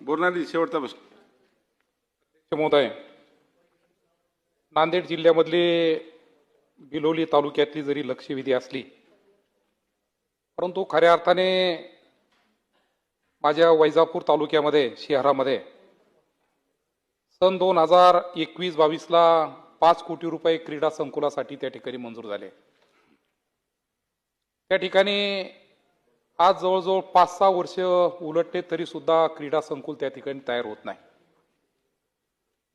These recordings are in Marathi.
बोलणारी शेवटचा प्रश्न। महोदय, नांदेड जिल्ह्यामधले बिलोली तालुक्यातली जरी लक्षवेधी असली, परंतु खऱ्या अर्थाने माझ्या वैजापूर तालुक्यामध्ये शहरामध्ये सन 2021-22ला 5 कोटी रुपये क्रीडा संकुलासाठी त्या ठिकाणी मंजूर झाले। त्या ठिकाणी आज जवळजवळ 5-6 वर्ष उलटले तरी सुद्धा क्रीडा संकुल त्या ठिकाणी तयार होत नाही।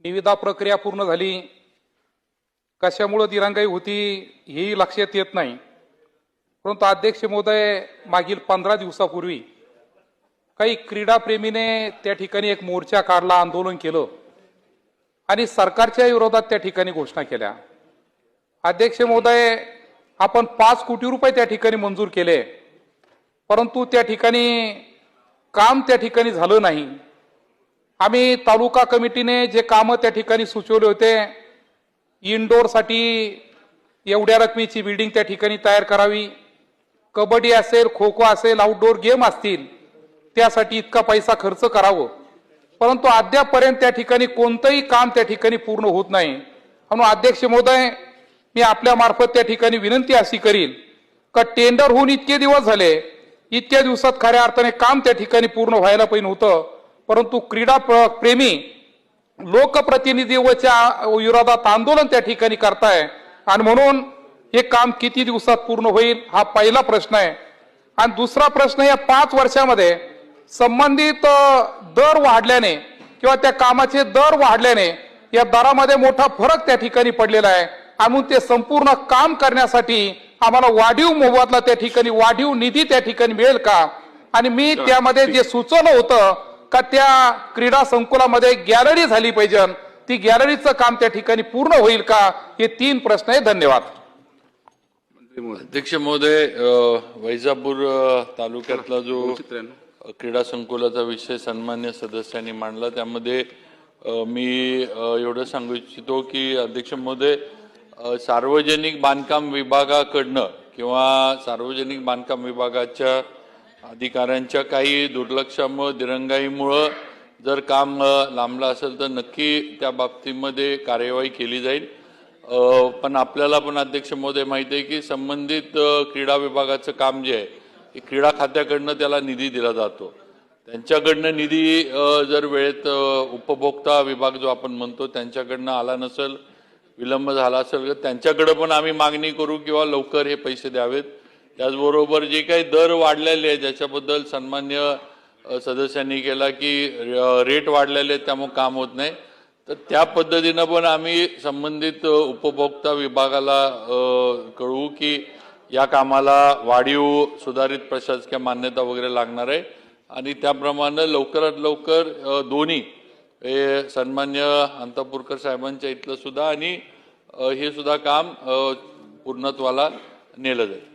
निविदा प्रक्रिया पूर्ण झाली, कशामुळे दिरंगाई होती हेही लक्षात येत नाही। परंतु अध्यक्ष महोदय, मागील 15 दिवसापूर्वी काही क्रीडाप्रेमीने त्या ठिकाणी एक मोर्चा काढला, आंदोलन केलं आणि सरकारच्या विरोधात त्या ठिकाणी घोषणा केल्या। अध्यक्ष महोदय, आपण 5 कोटी रुपये त्या ठिकाणी मंजूर केले, परंतु त्या ठिकाणी काम त्या ठिकाणी झालं नाही। आम्ही तालुका कमिटीने जे काम त्या ठिकाणी सुचवले होते, इनडोअरसाठी एवढ्या रकमेची बिल्डिंग त्या ठिकाणी तयार करावी, कबड्डी असेल, खो खो असेल, आउटडोअर गेम असतील, त्यासाठी इतका पैसा खर्च करावं, परंतु अद्यापपर्यंत त्या ठिकाणी कोणतंही काम त्या ठिकाणी पूर्ण होत नाही। म्हणून अध्यक्ष महोदय, मी आपल्या मार्फत त्या ठिकाणी विनंती अशी करीन का टेंडर होऊन इतके दिवस झाले, इतक्या दिवसात खऱ्या अर्थाने काम त्या ठिकाणी पूर्ण व्हायला पाहिजे होतं, परंतु क्रीडा प्रेमी लोकप्रतिनिधीच्या विरोधात आंदोलन त्या ठिकाणी करताय आणि म्हणून हे काम किती दिवसात पूर्ण होईल हा पहिला प्रश्न आहे। आणि दुसरा प्रश्न, या 5 वर्षामध्ये संबंधित दर वाढल्याने किंवा त्या कामाचे दर वाढल्याने या दरामध्ये मोठा फरक त्या ठिकाणी पडलेला आहे आणि म्हणून ते संपूर्ण काम करण्यासाठी आम्हाला वाढीव मोबदला त्या ठिकाणी वाढीव निधी त्या ठिकाणी मिळेल का? आणि मी त्यामध्ये जे सुचवलं होतं का त्या क्रीडा संकुलामध्ये गॅलरी झाली पाहिजे, ती गॅलरीचं काम त्या ठिकाणी पूर्ण होईल का? हे 3 प्रश्न आहे। धन्यवाद। अध्यक्ष महोदय, वैजापूर तालुक्यातला जो क्रीडा संकुलाचा विषय सन्मान्य सदस्यांनी मांडला, त्यामध्ये मी एवढं सांगू इच्छितो की अध्यक्ष महोदय, सार्वजनिक बांधकाम विभागाकडनं किंवा सार्वजनिक बांधकाम विभागाच्या अधिकाऱ्यांच्या काही दुर्लक्षामुळे, दिरंगाईमुळे जर काम लांबलं असेल तर नक्की त्या बाबतीमध्ये कार्यवाही केली जाईल। पण आपल्याला पण अध्यक्ष महोदय माहिती आहे की संबंधित क्रीडा विभागाचं काम जे आहे क्रीडा खात्याकडनं त्याला निधी दिला जातो, त्यांच्याकडनं निधी जर वेळेत उपभोक्ता विभाग जो आपण म्हणतो त्यांच्याकडनं आला नसेल, विलंब झाला असेल तर त्यांच्याकडे पण आम्ही मागणी करू किंवा लवकर हे पैसे द्यावेत। त्याचबरोबर जे काही दर वाढलेले आहेत ज्याच्याबद्दल सन्मान्य सदस्यांनी केला की रेट वाढलेले आहेत त्यामुळे काम होत नाही, तर त्या पद्धतीनं पण आम्ही संबंधित उपभोक्ता विभागाला कळवू की या कामाला वाढीव सुधारित प्रशासकीय मान्यता वगैरे लागणार आहे आणि त्याप्रमाणे लवकरात लवकर दोन्ही हे सन्मान्य अंतापूरकर साहेबांच्या इथलं सुद्धा आणि हे सुद्धा काम पूर्णत्वाला नेलं जाईल।